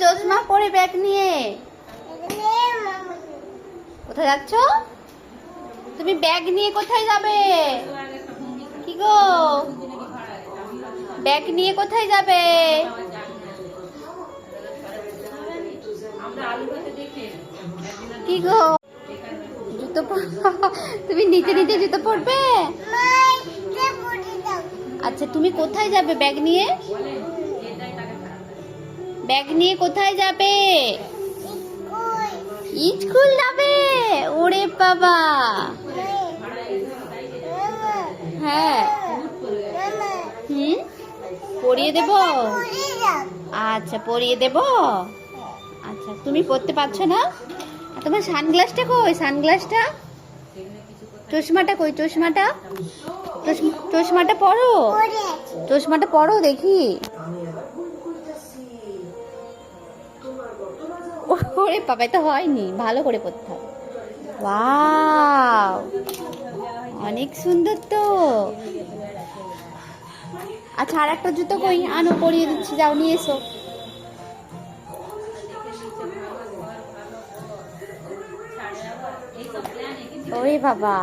চশমা পরে ব্যাগ নিয়ে কোথায় যাচ্ছ? তুমি ব্যাগ নিয়ে কোথায় যাবে? কি গো, ব্যাগ নিয়ে কোথায় যাবে? কি গো, জুতো তুমি নিচে নিচে জুতো পরবে? আচ্ছা, তুমি কোথায় যাবে ব্যাগ নিয়ে? ব্যাগ নিয়ে কোথায় যাবে? স্কুল যাবে? ওরে বাবা, হ্যাঁ। পরিয়ে দেব? আচ্ছা, পরিয়ে দেব। আচ্ছা, তুমি পড়তে পারছো না? তোমার সানগ্লাসটা কই? সানগ্লাসটা, চশমাটা কই? চশমাটা, চশমাটা পরো, চশমাটা পরো দেখি। ওরে বাবা, তো হয়নি, ভালো করে পড়তে হবে। ওয়াও, অনেক সুন্দর তো। আচ্ছা, আর একটা জুতো কই? আনো, পরিয়ে দিচ্ছি, যাও নিয়ে এসো। ওরে বাবা,